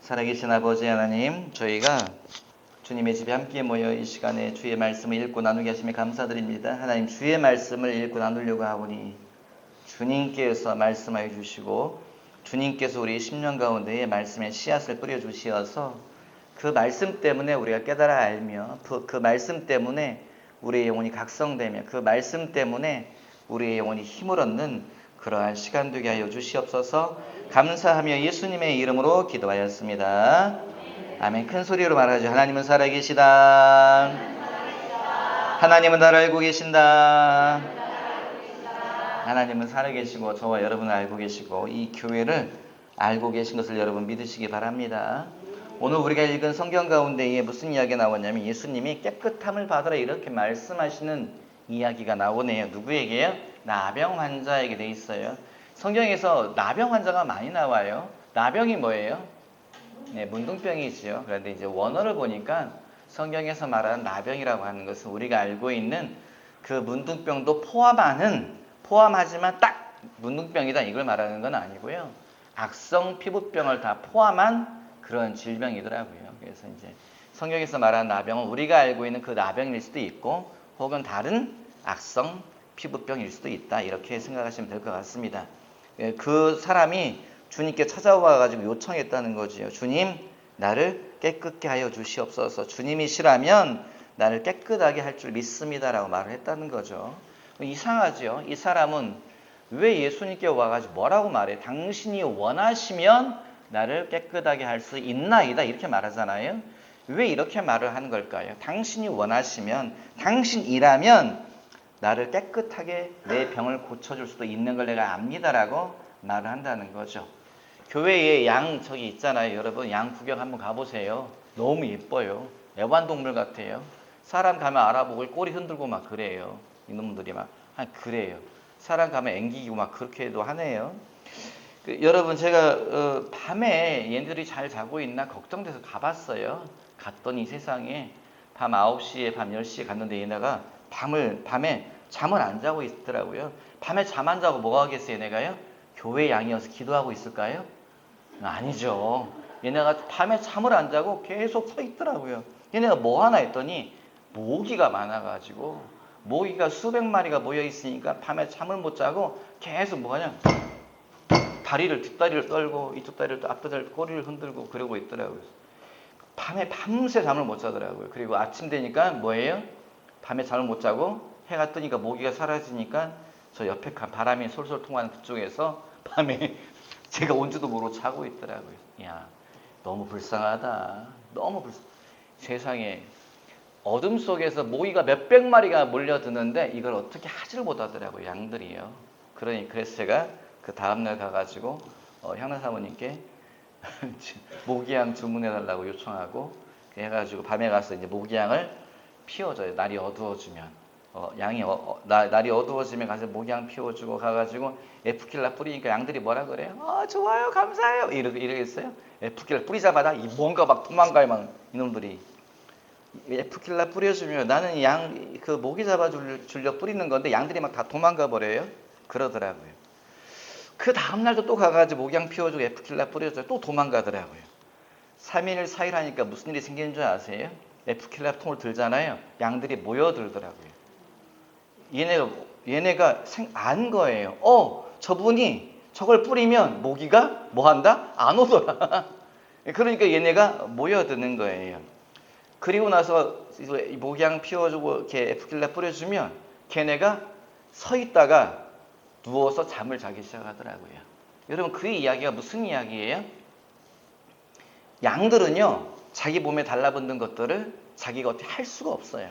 살아계신 아버지 하나님, 저희가 주님의 집에 함께 모여 이 시간에 주의 말씀을 읽고 나누게 하심에 감사드립니다. 하나님, 주의 말씀을 읽고 나누려고 하오니 주님께서 말씀하여 주시고 주님께서 우리 심령 가운데에 말씀의 씨앗을 뿌려 주시어서 그 말씀 때문에 우리가 깨달아 알며 그 말씀 때문에 우리의 영혼이 각성되며 그 말씀 때문에 우리의 영혼이 힘을 얻는 그러한 시간 되게 하여 주시옵소서. 감사하며 예수님의 이름으로 기도하였습니다. 아멘. 큰 소리로 말하죠. 하나님은 살아계시다. 하나님은 나를 알고 계신다. 하나님은 살아계시고 저와 여러분을 알고 계시고 이 교회를 알고 계신 것을 여러분 믿으시기 바랍니다. 오늘 우리가 읽은 성경 가운데에 무슨 이야기가 나오냐면 예수님이 깨끗함을 받으라 이렇게 말씀하시는 이야기가 나오네요. 누구에게요? 나병 환자에게 돼 있어요. 성경에서 나병 환자가 많이 나와요. 나병이 뭐예요? 네, 문둥병이지요. 그런데 이제 원어를 보니까 성경에서 말하는 나병이라고 하는 것은 우리가 알고 있는 그 문둥병도 포함하지만 딱 문둥병이다 이걸 말하는 건 아니고요. 악성 피부병을 다 포함한 그런 질병이더라고요. 그래서 이제 성경에서 말하는 나병은 우리가 알고 있는 그 나병일 수도 있고 혹은 다른 악성 피부병일 수도 있다. 이렇게 생각하시면 될 것 같습니다. 그 사람이 주님께 찾아와 가지고 요청했다는 거지요. 주님, 나를 깨끗게 하여 주시옵소서. 주님이시라면 나를 깨끗하게 할 줄 믿습니다라고 말을 했다는 거죠. 이상하죠. 이 사람은 왜 예수님께 와가지고 뭐라고 말해? 당신이 원하시면 나를 깨끗하게 할 수 있나이다 이렇게 말하잖아요. 왜 이렇게 말을 하는 걸까요? 당신이 원하시면, 당신이라면 나를 깨끗하게 내 병을 고쳐줄 수도 있는 걸 내가 압니다라고 말을 한다는 거죠. 교회에 양 저기 있잖아요. 여러분 양 구경 한번 가보세요. 너무 예뻐요. 애완동물 같아요. 사람 가면 알아보고 꼬리 흔들고 막 그래요. 이놈들이 막 그래요. 사람 가면 앵기고 막 그렇게도 하네요. 여러분 제가 밤에 얘네들이 잘 자고 있나 걱정돼서 가봤어요. 갔더니 세상에 밤 9시에 밤 10시에 갔는데 얘네가 밤에 잠을 안 자고 있더라고요. 밤에 잠 안 자고 뭐 하겠어요 얘네가요? 교회 양이어서 기도하고 있을까요? 아니죠. 얘네가 밤에 잠을 안 자고 계속 서 있더라고요. 얘네가 뭐 하나 했더니 모기가 많아가지고 모기가 수백 마리가 모여 있으니까 밤에 잠을 못 자고 계속 뭐 하냐 뒷다리를 떨고 이쪽 다리를 또 앞다리를 꼬리를 흔들고 그러고 있더라고요. 밤에 밤새 잠을 못 자더라고요. 그리고 아침 되니까 뭐예요? 밤에 잠을 못 자고 해가 뜨니까 모기가 사라지니까 저 옆에 바람이 솔솔 통하는 그쪽에서 밤에 제가 온지도 모르고 자고 있더라고요. 야, 너무 불쌍하다. 세상에 어둠 속에서 모기가 몇백 마리가 몰려드는데 이걸 어떻게 하지를 못하더라고요. 양들이요. 그래서 제가 그 다음날 가가지고 향나 사모님께 모기향 주문해달라고 요청하고 해가지고 밤에 가서 이제 모기향을 피워줘요. 날이 어두워지면 날이 어두워지면 가서 모기향 피워주고 가가지고 에프킬라 뿌리니까 양들이 뭐라 그래요? 좋아요, 감사해요. 이러겠어요? 에프킬라 뿌리자마자 뭔가 막 도망가요, 막 이놈들이. 에프킬라 뿌려주면 나는 그 모기 잡아주려 뿌리는 건데 양들이 막 다 도망가 버려요. 그러더라고요. 그 다음날도 또 가가지고 모기향 피워주고 에프킬라 뿌려줘요. 또 도망가더라고요. 3일, 4일 하니까 무슨 일이 생기는 줄 아세요? 에프킬라 통을 들잖아요. 양들이 모여들더라고요. 얘네가 안 거예요. 저분이 저걸 뿌리면 모기가 뭐 한다? 안 오더라. 그러니까 얘네가 모여드는 거예요. 그리고 나서 모기향 피워주고 이렇게 에프킬라 뿌려주면 걔네가 서 있다가 누워서 잠을 자기 시작하더라고요. 여러분 그 이야기가 무슨 이야기예요? 양들은요 자기 몸에 달라붙는 것들을 자기가 어떻게 할 수가 없어요.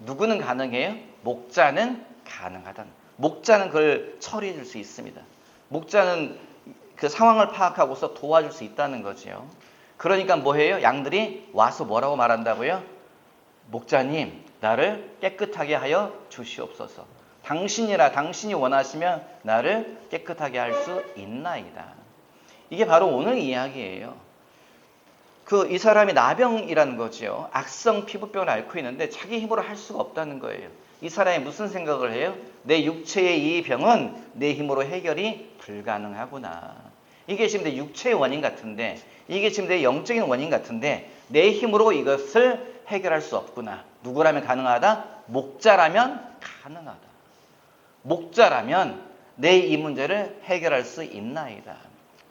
누구는 가능해요? 목자는 가능하다. 목자는 그걸 처리해 줄 수 있습니다. 목자는 그 상황을 파악하고서 도와줄 수 있다는 거죠. 그러니까 뭐해요? 양들이 와서 뭐라고 말한다고요? 목자님, 나를 깨끗하게 하여 주시옵소서. 당신이 원하시면 나를 깨끗하게 할 수 있나이다. 이게 바로 오늘 이야기예요. 이 사람이 나병이라는 거죠. 악성 피부병을 앓고 있는데 자기 힘으로 할 수가 없다는 거예요. 이 사람이 무슨 생각을 해요? 내 육체의 이 병은 내 힘으로 해결이 불가능하구나. 이게 지금 내 육체의 원인 같은데, 이게 지금 내 영적인 원인 같은데 내 힘으로 이것을 해결할 수 없구나. 누구라면 가능하다? 목자라면 가능하다. 목자라면 내 이 문제를 해결할 수 있나이다.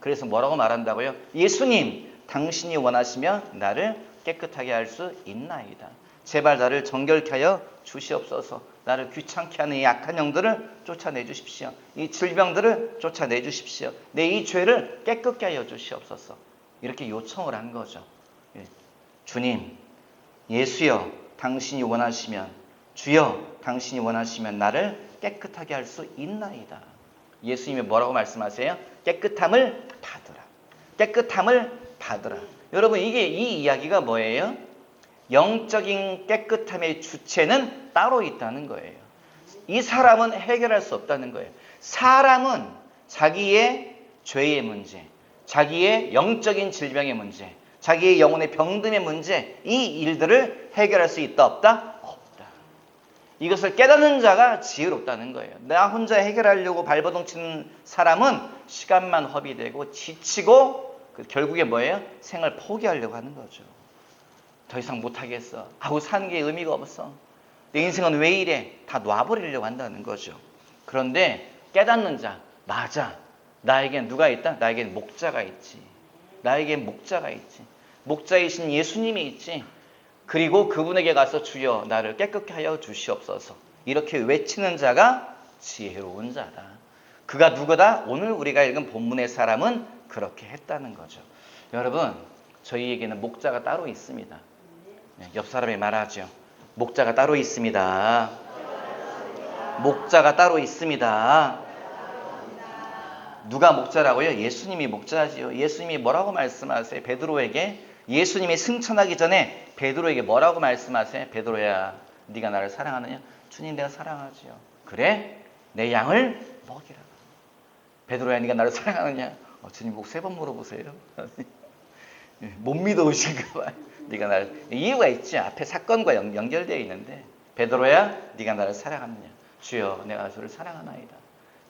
그래서 뭐라고 말한다고요? 예수님, 당신이 원하시면 나를 깨끗하게 할 수 있나이다. 제발 나를 정결케 하여 주시옵소서. 나를 귀찮게 하는 이 악한 영들을 쫓아내 주십시오. 이 질병들을 쫓아내 주십시오. 내 이 죄를 깨끗게 하여 주시옵소서. 이렇게 요청을 한 거죠. 주님, 예수여, 당신이 원하시면, 주여, 당신이 원하시면 나를 깨끗하게 할 수 있나이다. 예수님이 뭐라고 말씀하세요? 깨끗함을 받으라. 깨끗함을 받으라. 여러분, 이 이야기가 뭐예요? 영적인 깨끗함의 주체는 따로 있다는 거예요. 이 사람은 해결할 수 없다는 거예요. 사람은 자기의 죄의 문제, 자기의 영적인 질병의 문제, 자기의 영혼의 병듦의 문제, 이 일들을 해결할 수 있다 없다? 없다. 이것을 깨닫는 자가 지혜롭다는 거예요. 나 혼자 해결하려고 발버둥 치는 사람은 시간만 허비되고 지치고 결국에 뭐예요? 생을 포기하려고 하는 거죠. 더 이상 못하겠어 하고 사는 게 의미가 없어. 내 인생은 왜 이래? 다 놔버리려고 한다는 거죠. 그런데 깨닫는 자, 맞아. 나에겐 누가 있다? 나에겐 목자가 있지. 나에겐 목자가 있지. 목자이신 예수님이 있지. 그리고 그분에게 가서 주여 나를 깨끗게 하여 주시옵소서. 이렇게 외치는 자가 지혜로운 자다. 그가 누구다? 오늘 우리가 읽은 본문의 사람은 그렇게 했다는 거죠. 여러분, 저희에게는 목자가 따로 있습니다. 옆 사람이 말하죠. 목자가 따로 있습니다. 목자가 따로 있습니다. 누가 목자라고요? 예수님이 목자지요. 예수님이 뭐라고 말씀하세요? 베드로에게 예수님이 승천하기 전에 베드로에게 뭐라고 말씀하세요? 베드로야, 네가 나를 사랑하느냐? 주님, 내가 사랑하지요. 그래? 내 양을 먹이라. 베드로야, 네가 나를 사랑하느냐? 주님 꼭 3번 물어보세요. 못 믿어오신가 봐요. 네가 나를, 이유가 있지. 앞에 사건과 연결되어 있는데, 베드로야, 네가 나를 사랑하느냐? 주여, 내가 주를 사랑하나이다.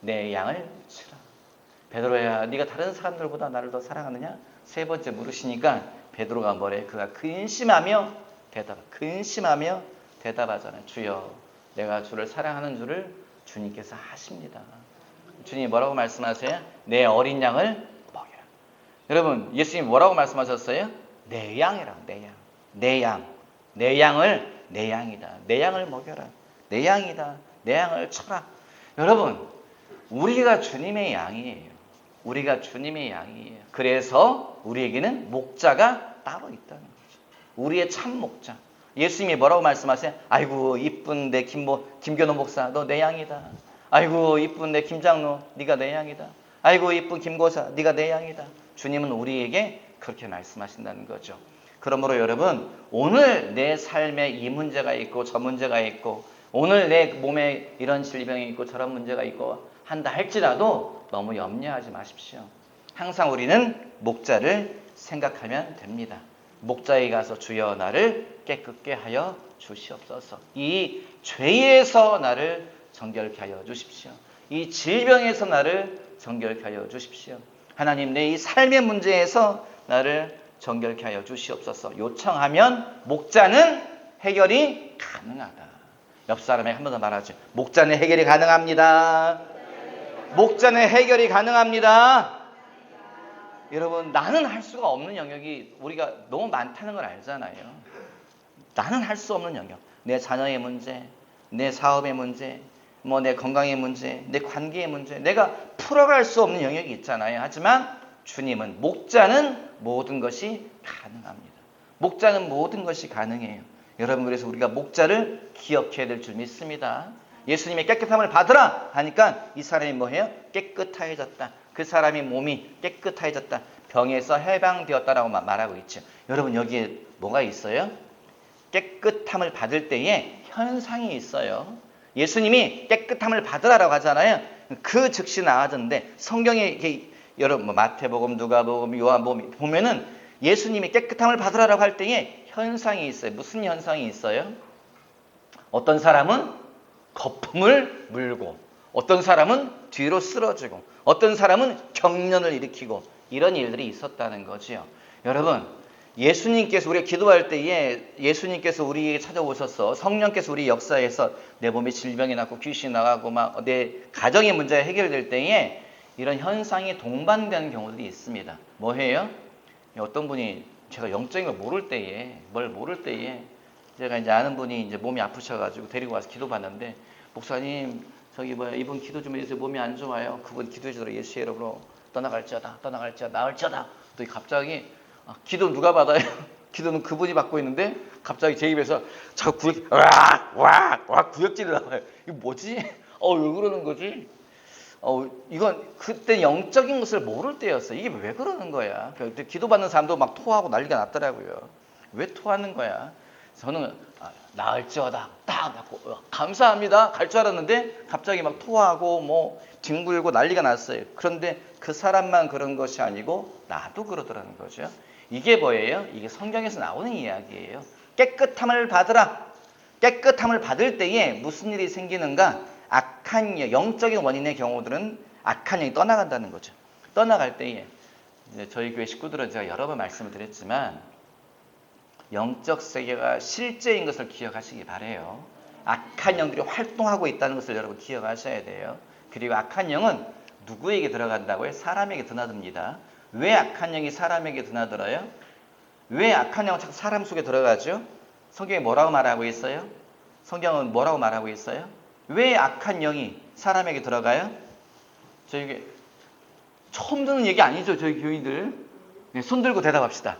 내 양을 치라. 베드로야, 네가 다른 사람들보다 나를 더 사랑하느냐? 3번째 물으시니까 베드로가 뭐래? 그가 근심하며 대답하잖아요. 주여, 내가 주를 사랑하는 줄을 주님께서 아십니다. 주님이 뭐라고 말씀하세요? 내 어린 양을 먹여라. 여러분, 예수님이 뭐라고 말씀하셨어요? 내 양이라. 내 양을, 내 양이다. 내 양을 먹여라. 내 양이다. 내 양을 쳐라. 여러분, 우리가 주님의 양이에요. 우리가 주님의 양이에요. 그래서 우리에게는 목자가 따로 있다는 거죠. 우리의 참 목자. 예수님이 뭐라고 말씀하세요? 아이고 이쁜 내 김교노 목사, 너 내 양이다. 아이고 이쁜 내 김장로, 네가 내 양이다. 아이고 이쁜 김고사, 네가 내 양이다. 주님은 우리에게 그렇게 말씀하신다는 거죠. 그러므로 여러분, 오늘 내 삶에 이 문제가 있고 저 문제가 있고, 오늘 내 몸에 이런 질병이 있고 저런 문제가 있고 한다 할지라도 너무 염려하지 마십시오. 항상 우리는 목자를 생각하면 됩니다. 목자에 가서 주여 나를 깨끗게 하여 주시옵소서. 이 죄에서 나를 정결케 하여 주십시오. 이 질병에서 나를 정결케 하여 주십시오. 하나님, 내 이 삶의 문제에서 나를 정결케 하여 주시옵소서. 요청하면 목자는 해결이 가능하다. 옆 사람에게 한 번 더 말하죠. 목자는 해결이 가능합니다. 목자는 해결이 가능합니다. 여러분, 나는 할 수가 없는 영역이 우리가 너무 많다는 걸 알잖아요. 나는 할 수 없는 영역. 내 자녀의 문제, 내 사업의 문제, 내 건강의 문제, 내 관계의 문제, 내가 풀어갈 수 없는 영역이 있잖아요. 하지만 주님은, 목자는 모든 것이 가능합니다. 목자는 모든 것이 가능해요. 여러분, 그래서 우리가 목자를 기억해야 될 줄 믿습니다. 예수님의 깨끗함을 받으라 하니까 이 사람이 뭐해요? 깨끗해졌다. 그 사람이 몸이 깨끗해졌다. 병에서 해방되었다라고 말하고 있죠. 여러분, 여기에 뭐가 있어요? 깨끗함을 받을 때에 현상이 있어요. 예수님이 깨끗함을 받으라라고 하잖아요. 그 즉시 나아졌는데 성경에 여러분 마태복음, 누가복음, 요한복음 보면은 예수님이 깨끗함을 받으라라고 할 때에 현상이 있어요. 무슨 현상이 있어요? 어떤 사람은 거품을 물고, 어떤 사람은 뒤로 쓰러지고, 어떤 사람은 경련을 일으키고, 이런 일들이 있었다는 거지요. 여러분, 예수님께서 우리가 기도할 때에 예수님께서 우리에게 찾아오셔서 성령께서 우리 역사에서 내 몸에 질병이 났고 귀신이 나가고 막 내 가정의 문제가 해결될 때에 이런 현상이 동반되는 경우들이 있습니다. 뭐해요? 어떤 분이 제가 영적인 걸 모를 때에 제가 이제 아는 분이 이제 몸이 아프셔가지고 데리고 와서 기도받는데 목사님 저기 뭐야 이분 기도 좀 해주세요. 몸이 안 좋아요. 그분 기도해 주더라. 예수의 이름으로 떠나갈지어다 나을지어다. 또 갑자기 기도 누가 받아요? 기도는 그분이 받고 있는데 갑자기 제 입에서 자꾸 구역질이 나와요. 이거 뭐지? 왜 그러는 거지? 이건 그때 영적인 것을 모를 때였어. 이게 왜 그러는 거야? 기도받는 사람도 막 토하고 난리가 났더라고요. 왜 토하는 거야? 저는 나을지어다 딱 받고 감사합니다 갈 줄 알았는데 갑자기 막 토하고 뭐 뒹굴고 난리가 났어요. 그런데 그 사람만 그런 것이 아니고 나도 그러더라는 거죠. 이게 뭐예요? 이게 성경에서 나오는 이야기예요. 깨끗함을 받으라. 깨끗함을 받을 때에 무슨 일이 생기는가? 악한 영적인 원인의 경우들은 악한 영이 떠나간다는 거죠. 떠나갈 때에 이제 저희 교회 식구들은 제가 여러 번 말씀을 드렸지만 영적 세계가 실제인 것을 기억하시기 바래요. 악한 영들이 활동하고 있다는 것을 여러분 기억하셔야 돼요. 그리고 악한 영은 누구에게 들어간다고요? 사람에게 드나듭니다. 왜 악한 영이 사람에게 드나들어요? 왜 악한 영은 자꾸 사람 속에 들어가죠? 성경이 뭐라고 말하고 있어요? 성경은 뭐라고 말하고 있어요? 왜 악한 영이 사람에게 들어가요? 저희 처음 듣는 얘기 아니죠, 저희 교인들. 네, 손 들고 대답합시다.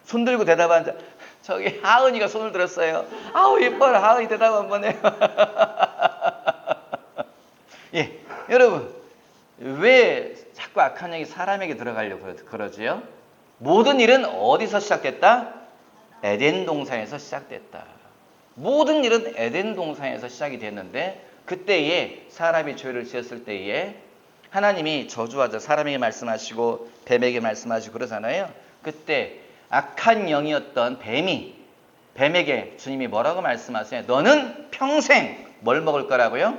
손 들고 대답한 자, 저기 하은이가 손을 들었어요. 아우 예뻐라, 하은이 대답 한번 해요. 예, 여러분 왜 자꾸 악한 영이 사람에게 들어가려고 그러지요? 모든 일은 어디서 시작됐다? 에덴 동산에서 시작됐다. 모든 일은 에덴 동산에서 시작이 됐는데 그때에 사람이 죄를 지었을 때에 하나님이 저주하자 사람에게 말씀하시고 뱀에게 말씀하시고 그러잖아요. 그때 악한 영이었던 뱀에게 주님이 뭐라고 말씀하세요? 너는 평생 뭘 먹을 거라고요?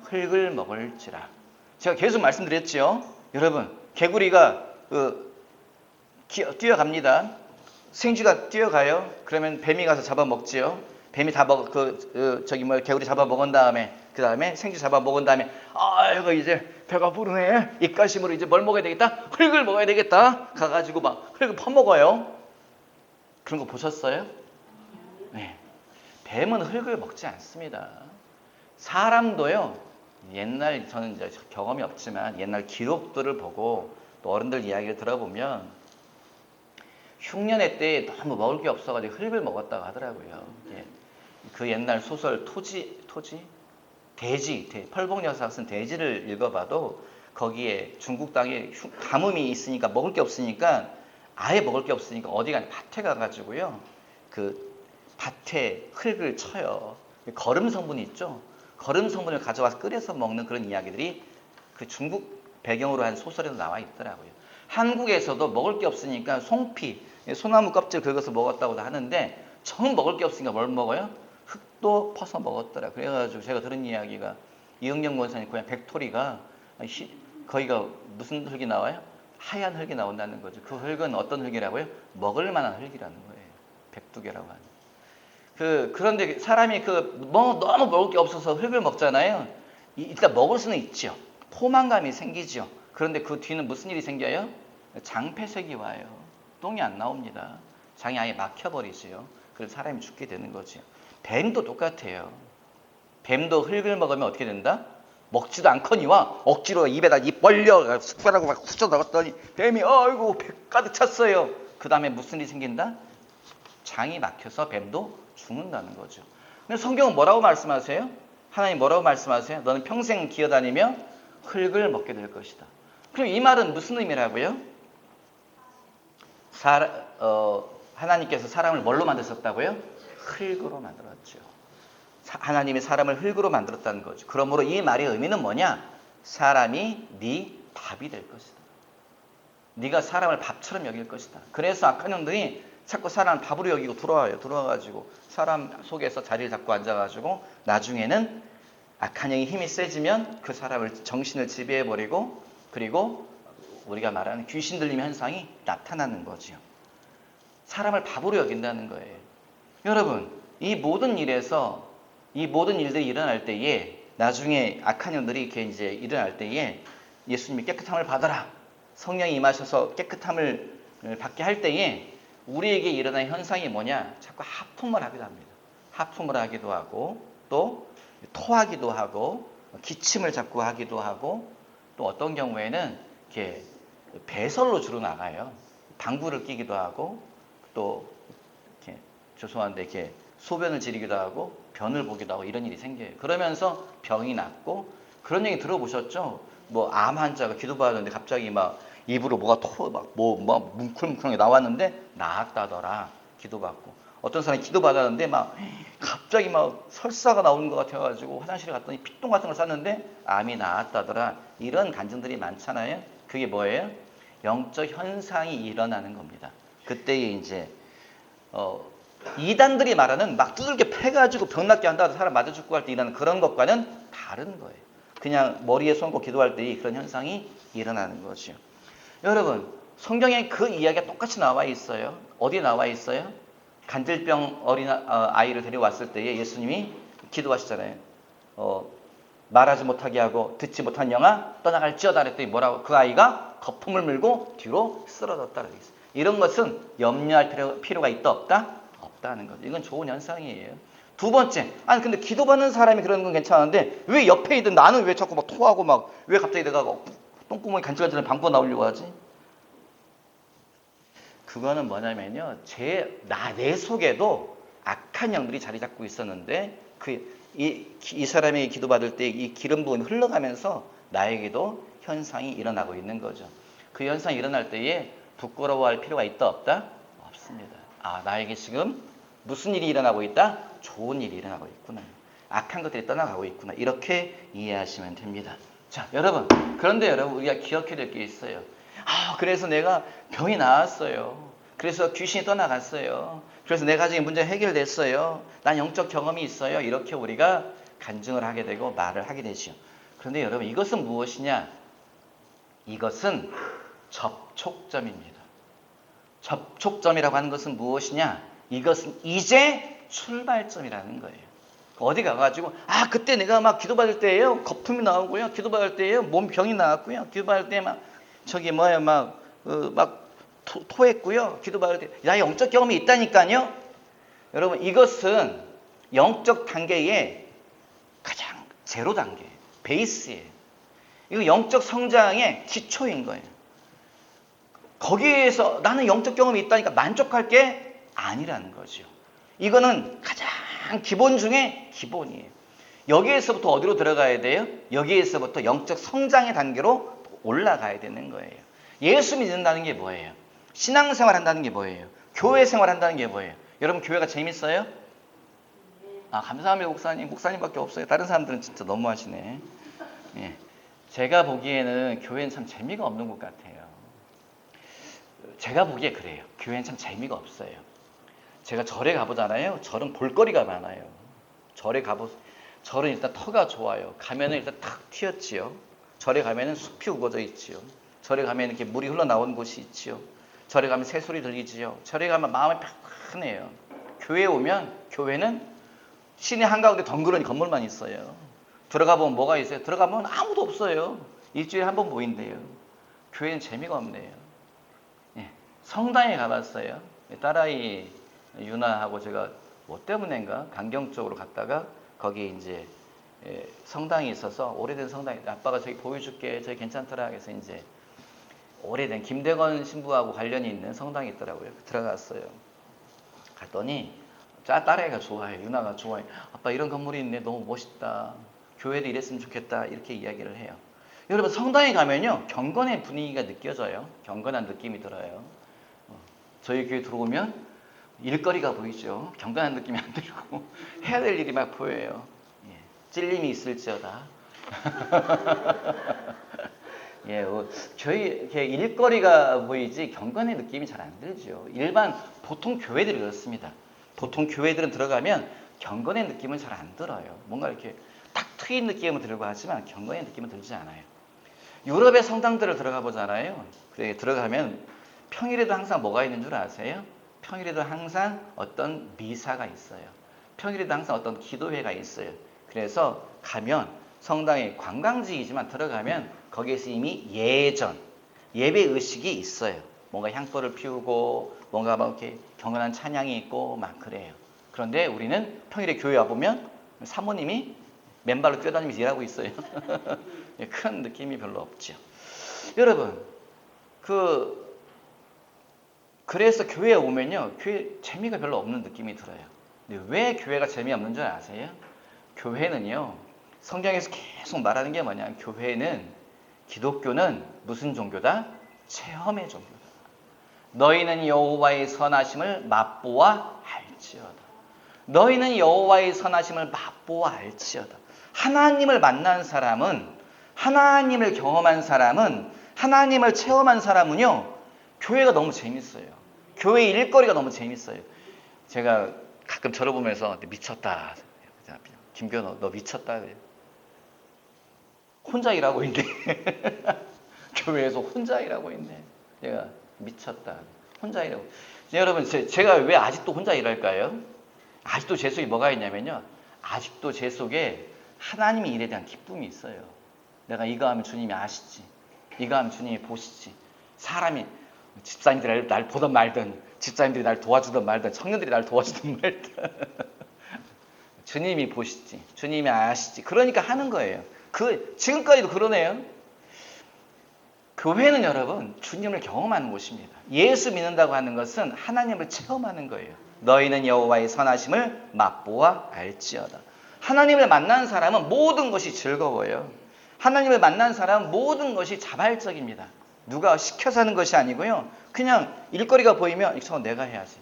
흙을 먹을지라. 제가 계속 말씀드렸죠. 여러분 개구리가 뛰어갑니다. 생쥐가 뛰어가요. 그러면 뱀이 가서 잡아먹지요. 뱀이 다 개구리 잡아먹은 다음에 그 다음에 생쥐 잡아먹은 다음에 이거 이제 배가 부르네. 입가심으로 이제 뭘 먹어야 되겠다? 흙을 먹어야 되겠다. 가가지고 막 흙을 퍼먹어요. 그런 거 보셨어요? 네. 뱀은 흙을 먹지 않습니다. 사람도요. 옛날 저는 이제 경험이 없지만 옛날 기록들을 보고 또 어른들 이야기를 들어보면 흉년의 때에 너무 먹을 게 없어가지고 흙을 먹었다고 하더라고요. 예. 그 옛날 소설 펄봉여사가 쓴 돼지를 읽어봐도 거기에 중국 땅에 가뭄이 있으니까 먹을 게 없으니까 아예 먹을 게 없으니까 어디 가냐 밭에 가가지고요. 그 밭에 흙을 쳐요. 거름 성분이 있죠. 거름 성분을 가져와서 끓여서 먹는 그런 이야기들이 그 중국 배경으로 한 소설에도 나와 있더라고요. 한국에서도 먹을 게 없으니까 송피, 소나무 껍질 긁어서 먹었다고도 하는데 정 먹을 게 없으니까 뭘 먹어요? 흙도 퍼서 먹었더라. 그래가지고 제가 들은 이야기가 이응영 원사님 고향 백토리가 거기가 무슨 흙이 나와요? 하얀 흙이 나온다는 거죠. 그 흙은 어떤 흙이라고요? 먹을 만한 흙이라는 거예요. 백두개라고 하는. 그런데 사람이 너무 먹을 게 없어서 흙을 먹잖아요. 일단 먹을 수는 있죠. 포만감이 생기죠. 그런데 그 뒤는 무슨 일이 생겨요? 장폐색이 와요. 똥이 안 나옵니다. 장이 아예 막혀버리지요. 그래서 사람이 죽게 되는 거죠. 뱀도 똑같아요. 뱀도 흙을 먹으면 어떻게 된다? 먹지도 않거니와 억지로 입에다 입 벌려 숟가락으로 막 후져 넣었더니 뱀이 아이고 배 가득 찼어요. 그 다음에 무슨 일이 생긴다? 장이 막혀서 뱀도 죽는다는 거죠. 근데 성경은 뭐라고 말씀하세요? 하나님 뭐라고 말씀하세요? 너는 평생 기어다니며 흙을 먹게 될 것이다. 그럼 이 말은 무슨 의미라고요? 하나님께서 사람을 뭘로 만드셨다고요? 흙으로 만들었죠. 하나님이 사람을 흙으로 만들었다는 거죠. 그러므로 이 말의 의미는 뭐냐? 사람이 네 밥이 될 것이다. 네가 사람을 밥처럼 여길 것이다. 그래서 악한 영들이 자꾸 사람을 밥으로 여기고 들어와요. 들어와가지고 사람 속에서 자리를 잡고 앉아가지고 나중에는 악한 영이 힘이 세지면 그 사람을 정신을 지배해버리고 그리고 우리가 말하는 귀신 들림 현상이 나타나는 거죠. 사람을 바보로 여긴다는 거예요. 여러분, 이 모든 일에서 이 모든 일들이 일어날 때에 나중에 악한 영들이 이렇게 이제 일어날 때에 예수님이 깨끗함을 받아라. 성령이 임하셔서 깨끗함을 받게 할 때에 우리에게 일어나는 현상이 뭐냐? 자꾸 하품을 하기도 합니다. 하품을 하기도 하고 또 토하기도 하고 기침을 자꾸 하기도 하고 또 어떤 경우에는 이렇게 배설로 주로 나가요. 방구를 끼기도 하고 또 이렇게 죄송한데 이렇게 소변을 지리기도 하고 변을 보기도 하고 이런 일이 생겨요. 그러면서 병이 낫고 그런 얘기 들어보셨죠? 뭐 암 환자가 기도받았는데 갑자기 막 입으로 뭐가 뭐 뭉클뭉클하게 나왔는데 나았다더라. 기도받고. 어떤 사람이 기도받았는데 막 갑자기 막 설사가 나오는 것 같아가지고 화장실에 갔더니 피똥 같은 걸 쌌는데 암이 나았다더라. 이런 간증들이 많잖아요. 그게 뭐예요? 영적 현상이 일어나는 겁니다. 그때에 이제 이단들이 말하는 막 두들겨 패가지고 병 낫게 한다 사람 맞아 죽고 할 때 일어나는 그런 것과는 다른 거예요. 그냥 머리에 손 얹고 기도할 때 그런 현상이 일어나는 거죠. 여러분, 성경에 그 이야기가 똑같이 나와 있어요. 어디에 나와 있어요? 간질병 아이를 데려왔을 때에 예수님이 기도하시잖아요. 말하지 못하게 하고 듣지 못한 영아 떠나갈지어다 그랬더니 뭐라고? 그 아이가 거품을 물고 뒤로 쓰러졌다 그랬어요. 이런 것은 염려할 필요가 있다 없다? 없다는 거죠. 이건 좋은 현상이에요. 두 번째, 아니 근데 기도받는 사람이 그러는 건 괜찮은데 왜 옆에 있던 나는 왜 자꾸 막 토하고 막 왜 갑자기 내가 똥구멍이 간질간질 방구 나오려고 하지? 그거는 뭐냐면요, 내 속에도 악한 영들이 자리 잡고 있었는데 이 사람이 기도받을 때 이 기름 부분이 흘러가면서 나에게도 현상이 일어나고 있는 거죠. 그 현상이 일어날 때에 부끄러워할 필요가 있다 없다? 없습니다. 아, 나에게 지금 무슨 일이 일어나고 있다? 좋은 일이 일어나고 있구나. 악한 것들이 떠나가고 있구나. 이렇게 이해하시면 됩니다. 자, 여러분. 그런데 여러분, 우리가 기억해야 될 게 있어요. 그래서 내가 병이 나았어요. 그래서 귀신이 떠나갔어요. 그래서 내 가정의 문제 해결됐어요. 난 영적 경험이 있어요. 이렇게 우리가 간증을 하게 되고 말을 하게 되죠. 그런데 여러분, 이것은 무엇이냐? 이것은 접촉점입니다. 접촉점이라고 하는 것은 무엇이냐? 이것은 이제 출발점이라는 거예요. 어디 가가지고 그때 내가 막 기도받을 때예요. 거품이 나오고요. 기도받을 때예요. 몸 병이 나왔고요. 기도받을 때 막 토했고요. 기도받을 때 나의 영적 경험이 있다니까요. 여러분, 이것은 영적 단계의 가장 제로 단계, 베이스예요. 이거 영적 성장의 기초인 거예요. 거기에서 나는 영적 경험이 있다니까 만족할 게 아니라는 거죠. 이거는 가장 기본 중에 기본이에요. 여기에서부터 어디로 들어가야 돼요? 여기에서부터 영적 성장의 단계로 올라가야 되는 거예요. 예수 믿는다는 게 뭐예요? 신앙생활 한다는 게 뭐예요? 교회 생활 한다는 게 뭐예요? 여러분, 교회가 재밌어요? 감사합니다, 목사님. 목사님밖에 없어요. 다른 사람들은 진짜 너무하시네. 예. 제가 보기에는 교회는 참 재미가 없는 것 같아요. 제가 보기에 그래요. 교회는 참 재미가 없어요. 제가 절에 가보잖아요. 절은 볼거리가 많아요. 절은 일단 터가 좋아요. 가면은 일단 탁 튀었지요. 절에 가면은 숲이 우거져 있지요. 절에 가면 이렇게 물이 흘러나오는 곳이 있지요. 절에 가면 새소리 들리지요. 절에 가면 마음이 편해요. 교회에 오면 교회는 시내 한가운데 덩그러니 건물만 있어요. 들어가 보면 뭐가 있어요? 들어가면 아무도 없어요. 일주일에 한 번 모인대요. 교회는 재미가 없네요. 예. 성당에 가봤어요. 딸아이 유나하고 제가 뭐 때문인가 강경 쪽으로 갔다가 거기 이제 성당이 있어서 오래된 성당이 아빠가 저기 보여줄게 저기 괜찮더라 해서 이제 오래된 김대건 신부하고 관련이 있는 성당이 있더라고요. 들어갔어요. 갔더니 딸아이가 좋아해. 유나가 좋아해. 아빠 이런 건물이 있네. 너무 멋있다. 교회도 이랬으면 좋겠다. 이렇게 이야기를 해요. 여러분, 성당에 가면요 경건의 분위기가 느껴져요. 경건한 느낌이 들어요. 저희 교회 들어오면 일거리가 보이죠. 경건한 느낌이 안 들고 해야 될 일이 막 보여요. 찔림이 있을지어다. 저희 이렇게 일거리가 보이지 경건의 느낌이 잘 안 들죠. 보통 교회들이 그렇습니다. 보통 교회들은 들어가면 경건의 느낌은 잘 안 들어요. 뭔가 이렇게 탁 트인 느낌은 들고 하지만 경건의 느낌은 들지 않아요. 유럽의 성당들을 들어가 보잖아요. 그래 들어가면 평일에도 항상 뭐가 있는 줄 아세요? 평일에도 항상 어떤 미사가 있어요. 평일에도 항상 어떤 기도회가 있어요. 그래서 가면 성당이 관광지이지만 들어가면 거기에서 이미 예배 의식이 있어요. 뭔가 향불을 피우고 뭔가 막 이렇게 경건한 찬양이 있고 막 그래요. 그런데 우리는 평일에 교회 와보면 사모님이 맨발로 뛰어다니면서 일하고 있어요. 큰 느낌이 별로 없죠. 여러분, 그래서 교회에 오면요, 교회 재미가 별로 없는 느낌이 들어요. 근데 왜 교회가 재미없는 줄 아세요? 교회는요, 성경에서 계속 말하는 게 뭐냐? 기독교는 무슨 종교다? 체험의 종교다. 너희는 여호와의 선하심을 맛보아 알지어다. 너희는 여호와의 선하심을 맛보아 알지어다. 하나님을 만난 사람은, 하나님을 경험한 사람은, 하나님을 체험한 사람은요, 교회가 너무 재밌어요. 교회 일거리가 너무 재밌어요. 제가 가끔 저를 보면서 미쳤다. 김교호 너 미쳤다. 혼자 일하고 있네. 교회에서 혼자 일하고 있네. 내가 미쳤다. 혼자 일하고. 여러분, 제가 왜 아직도 혼자 일할까요? 아직도 제 속에 뭐가 있냐면요. 아직도 제 속에 하나님의 일에 대한 기쁨이 있어요. 내가 이거 하면 주님이 아시지. 이거 하면 주님이 보시지. 사람이, 집사님들이 날 보던 말든, 집사님들이 날 도와주던 말든, 청년들이 날 도와주던 말든. 주님이 보시지. 주님이 아시지. 그러니까 하는 거예요. 지금까지도 그러네요. 교회는 여러분, 주님을 경험하는 곳입니다. 예수 믿는다고 하는 것은 하나님을 체험하는 거예요. 너희는 여호와의 선하심을 맛보아 알지어다. 하나님을 만난 사람은 모든 것이 즐거워요. 하나님을 만난 사람은 모든 것이 자발적입니다. 누가 시켜서 하는 것이 아니고요. 그냥 일거리가 보이면 저건 내가 해야지.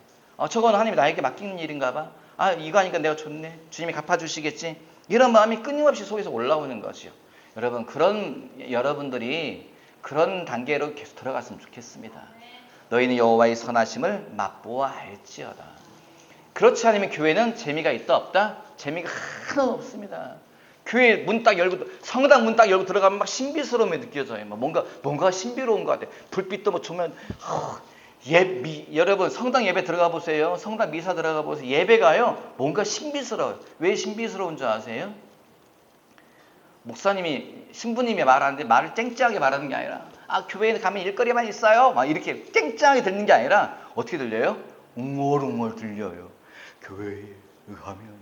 저건 하나님이 나에게 맡기는 일인가 봐. 이거 하니까 내가 좋네. 주님이 갚아주시겠지. 이런 마음이 끊임없이 속에서 올라오는 거죠. 여러분들이 그런 단계로 계속 들어갔으면 좋겠습니다. 너희는 여호와의 선하심을 맛보아 알지어다. 그렇지 않으면 교회는 재미가 있다 없다? 재미가 하나도 없습니다. 교회 문 딱 열고, 성당 문 딱 열고 들어가면 막 신비스러움이 느껴져요. 뭔가 신비로운 것 같아요. 불빛도 뭐 조면, 여러분 성당 예배 들어가 보세요. 성당 미사 들어가 보세요. 예배가요 뭔가 신비스러워요. 왜 신비스러운 줄 아세요? 목사님이, 신부님이 말하는데 말을 쨍쨍하게 말하는 게 아니라 교회에 가면 일거리만 있어요. 막 이렇게 쨍쨍하게 듣는 게 아니라 어떻게 들려요? 웅얼웅얼 들려요. 교회에 가면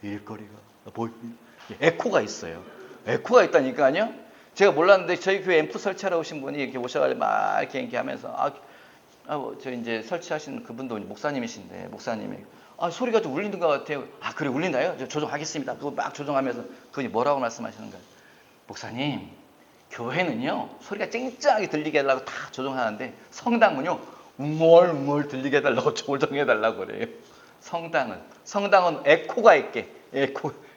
일거리가 보입니다. 에코가 있어요. 에코가 있다니까요. 제가 몰랐는데 저희 교회 앰프 설치하러 오신 분이 이렇게 오셔가지고 막 이렇게 하면서 저 이제 설치하신 그분도 목사님이신데 목사님이 소리가 좀 울리는 것 같아요. 그래 울린다요? 저 조정하겠습니다. 그거 막 조정하면서 그분이 뭐라고 말씀하시는 거예요? 목사님, 교회는요 소리가 쨍쨍하게 들리게 해달라고 다 조정하는데 성당은요 웅얼웅얼 들리게 해달라고 조정해달라고 그래요. 성당은 에코가 있게.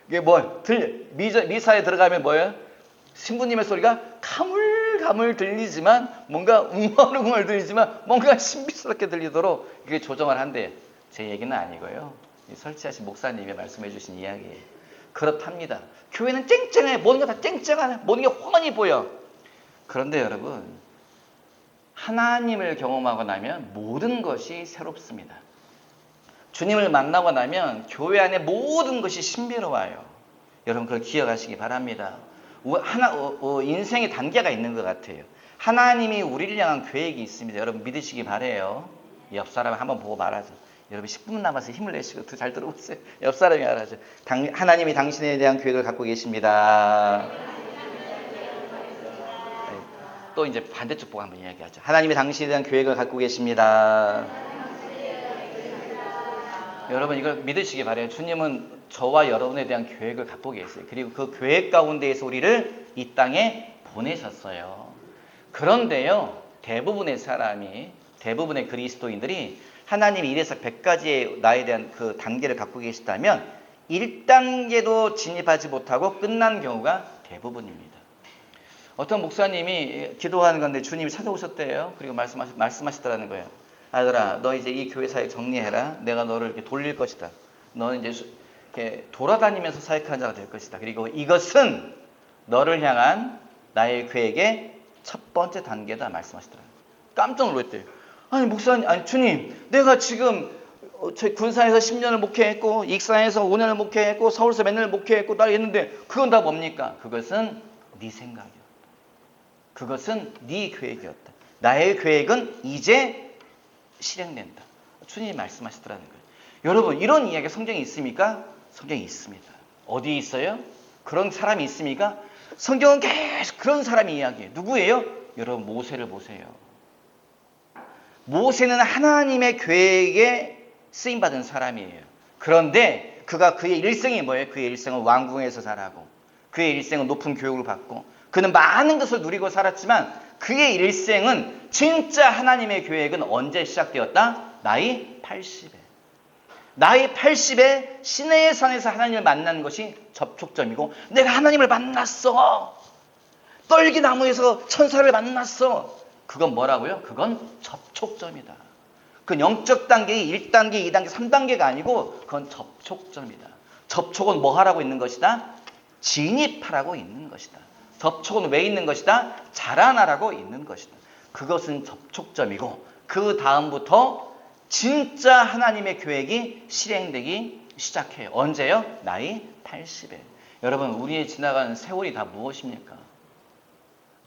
이게 미사에 들어가면 뭐예요? 신부님의 소리가 가물가물 들리지만 뭔가 웅얼웅얼 들리지만 뭔가 신비스럽게 들리도록 이게 조정을 한대요. 제 얘기는 아니고요. 설치하신 목사님이 말씀해 주신 이야기예요. 그렇답니다. 교회는 쨍쨍해. 모든 게 다 쨍쨍하네. 모든 게 훤히 보여. 그런데 여러분, 하나님을 경험하고 나면 모든 것이 새롭습니다. 주님을 만나고 나면 교회 안에 모든 것이 신비로워요. 여러분 그걸 기억하시기 바랍니다. 인생의 단계가 있는 것 같아요. 하나님이 우리를 향한 계획이 있습니다. 여러분 믿으시기 바라요. 옆 사람 한번 보고 말하죠. 여러분 10분 남아서 힘을 내시고 더 잘 들어보세요. 옆 사람이 말하죠. 하나님이 당신에 대한 계획을 갖고 계십니다. 또 이제 반대쪽 보고 한번 이야기하죠. 하나님이 당신에 대한 계획을 갖고 계십니다. 여러분 이걸 믿으시기 바라요. 주님은 저와 여러분에 대한 계획을 갖고 계세요. 그리고 그 계획 가운데에서 우리를 이 땅에 보내셨어요. 그런데요, 대부분의 그리스도인들이 하나님이 1에서 100까지의 나에 대한 그 단계를 갖고 계시다면 1단계도 진입하지 못하고 끝난 경우가 대부분입니다. 어떤 목사님이 기도하는 건데 주님이 찾아오셨대요. 그리고 말씀하시더라는 거예요. 아들아, 너 이제 이 교회 사역 정리해라. 내가 너를 이렇게 돌릴 것이다. 너는 이제 이렇게 돌아다니면서 사역하는 자가 될 것이다. 그리고 이것은 너를 향한 나의 계획의 첫 번째 단계다 말씀하시더라고요. 깜짝 놀랐대요. 아니 목사님, 아니 주님, 내가 지금 저희 군사에서 10년을 목회했고 익사에서 5년을 목회했고 서울에서 몇 년을 목회했고 나 했는데 그건 다 뭡니까? 그것은 네 생각이었다. 그것은 네 계획이었다. 나의 계획은 이제 실행된다. 주님이 말씀하시더라는 거예요. 여러분, 이런 이야기가 성경에 있습니까? 성경에 있습니다. 어디 있어요? 그런 사람이 있습니까? 성경은 계속 그런 사람이 이야기해요. 누구예요? 여러분, 모세를 보세요. 모세는 하나님의 계획에 쓰임받은 사람이에요. 그런데 그가 그의 일생이 뭐예요? 그의 일생은 왕궁에서 자라고 그의 일생은 높은 교육을 받고 그는 많은 것을 누리고 살았지만 그의 일생은 진짜 하나님의 계획은 언제 시작되었다? 나이 80에. 나이 80에 시내의 산에서 하나님을 만난 것이 접촉점이고 내가 하나님을 만났어. 떨기나무에서 천사를 만났어. 그건 뭐라고요? 그건 접촉점이다. 그 영적 단계의 1단계, 2단계, 3단계가 아니고 그건 접촉점이다. 접촉은 뭐 하라고 있는 것이다? 진입하라고 있는 것이다. 접촉은 왜 있는 것이다? 자라나라고 있는 것이다. 그것은 접촉점이고 그 다음부터 진짜 하나님의 계획이 실행되기 시작해요. 언제요? 나이 80에. 여러분, 우리의 지나가는 세월이 다 무엇입니까?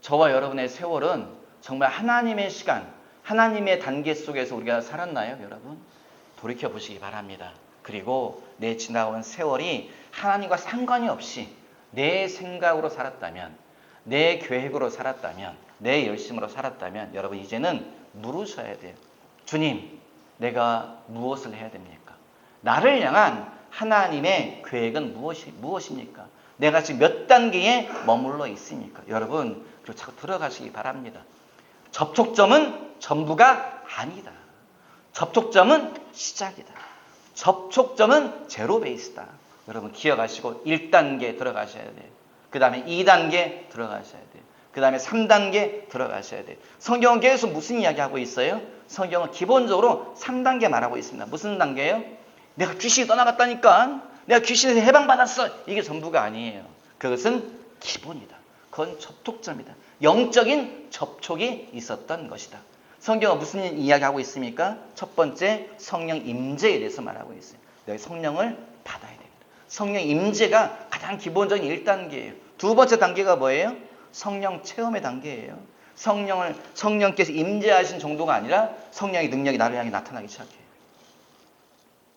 저와 여러분의 세월은 정말 하나님의 시간, 하나님의 단계 속에서 우리가 살았나요, 여러분? 돌이켜 보시기 바랍니다. 그리고 내 지나온 세월이 하나님과 상관이 없이 내 생각으로 살았다면, 내 계획으로 살았다면, 내 열심으로 살았다면 여러분 이제는 물으셔야 돼요. 주님, 내가 무엇을 해야 됩니까? 나를 향한 하나님의 계획은 무엇입니까? 내가 지금 몇 단계에 머물러 있습니까? 여러분, 그리고 자꾸 들어가시기 바랍니다. 접촉점은 전부가 아니다. 접촉점은 시작이다. 접촉점은 제로 베이스다. 여러분 기억하시고 1단계 들어가셔야 돼요. 그 다음에 2단계 들어가셔야 돼요. 그 다음에 3단계 들어가셔야 돼요. 성경은 계속 무슨 이야기하고 있어요? 성경은 기본적으로 3단계 말하고 있습니다. 무슨 단계예요? 내가 귀신이 떠나갔다니까. 내가 귀신에서 해방받았어. 이게 전부가 아니에요. 그것은 기본이다. 그건 접촉점이다. 영적인 접촉이 있었던 것이다. 성경은 무슨 이야기하고 있습니까? 첫 번째 성령 임재에 대해서 말하고 있어요. 내가 성령을 받아야 됩니다. 성령 임재가 가장 기본적인 1단계예요. 두 번째 단계가 뭐예요? 성령 체험의 단계예요. 성령께서 임재하신 정도가 아니라 성령의 능력이 나를 향해 나타나기 시작해요.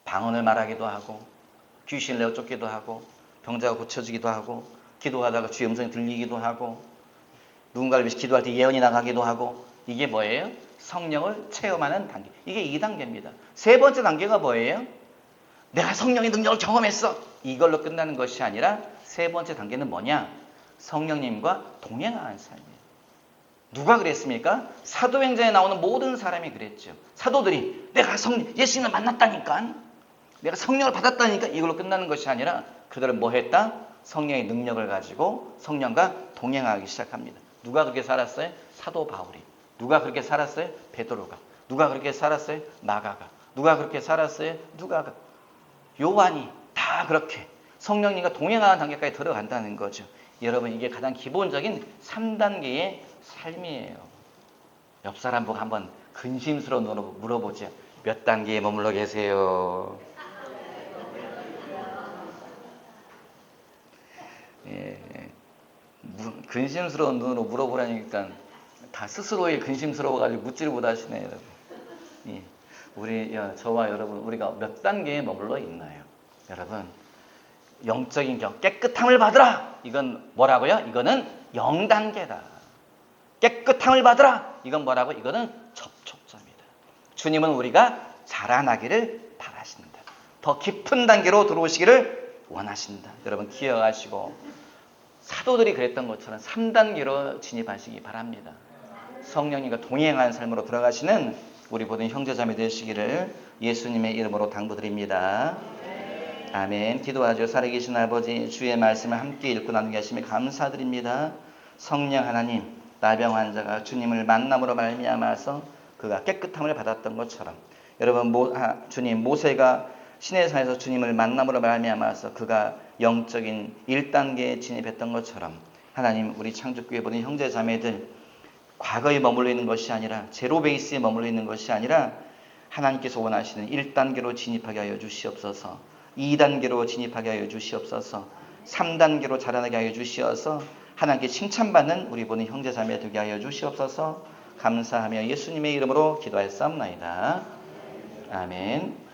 방언을 말하기도 하고 귀신을 내어 쫓기도 하고 병자가 고쳐지기도 하고 기도하다가 주의 음성이 들리기도 하고 누군가를 위해서 기도할 때 예언이 나가기도 하고 이게 뭐예요? 성령을 체험하는 단계. 이게 2단계입니다. 세 번째 단계가 뭐예요? 내가 성령의 능력을 경험했어. 이걸로 끝나는 것이 아니라 세 번째 단계는 뭐냐? 성령님과 동행하는 삶이에요. 누가 그랬습니까? 사도행전에 나오는 모든 사람이 그랬죠. 사도들이 내가 예수님을 만났다니까, 내가 성령을 받았다니까 이걸로 끝나는 것이 아니라 그들은 뭐 했다? 성령의 능력을 가지고 성령과 동행하기 시작합니다. 누가 그렇게 살았어요? 사도 바울이. 누가 그렇게 살았어요? 베드로가. 누가 그렇게 살았어요? 마가가. 누가 그렇게 살았어요? 누가가. 요한이. 다 그렇게 성령님과 동행하는 단계까지 들어간다는 거죠. 여러분 이게 가장 기본적인 3단계의 삶이에요. 옆 사람 보고 한번 근심스러운 눈으로 물어보죠. 몇 단계에 머물러 계세요? 예, 근심스러운 눈으로 물어보라니까 다 스스로의 근심스러워가지고 묻지를 못하시네요. 여러분. 예, 저와 여러분 우리가 몇 단계에 머물러 있나요? 여러분 영적인 깨끗함을 받으라. 이건 뭐라고요? 이거는 0단계다. 깨끗함을 받으라. 이건 뭐라고? 이거는 접촉점이다. 주님은 우리가 자라나기를 바라신다. 더 깊은 단계로 들어오시기를 원하신다. 여러분 기억하시고 사도들이 그랬던 것처럼 3단계로 진입하시기 바랍니다. 성령님과 동행하는 삶으로 들어가시는 우리 모든 형제자매 되시기를 예수님의 이름으로 당부드립니다. 아멘. 기도하죠. 살아계신 아버지, 주의 말씀을 함께 읽고 나누게 하심에 감사드립니다. 성령 하나님, 나병 환자가 주님을 만남으로 말미암아서 그가 깨끗함을 받았던 것처럼 여러분 주님 모세가 시내산에서 주님을 만남으로 말미암아서 그가 영적인 1단계에 진입했던 것처럼 하나님 우리 창조교회 보는 형제 자매들 과거에 머물러 있는 것이 아니라 제로 베이스에 머물러 있는 것이 아니라 하나님께서 원하시는 1단계로 진입하게 하여 주시옵소서. 2단계로 진입하게 하여 주시옵소서. 3단계로 자라나게 하여 주시어서 하나님께 칭찬받는 우리 보는 형제자매 되게 하여 주시옵소서. 감사하며 예수님의 이름으로 기도하였사옵나이다. 아멘.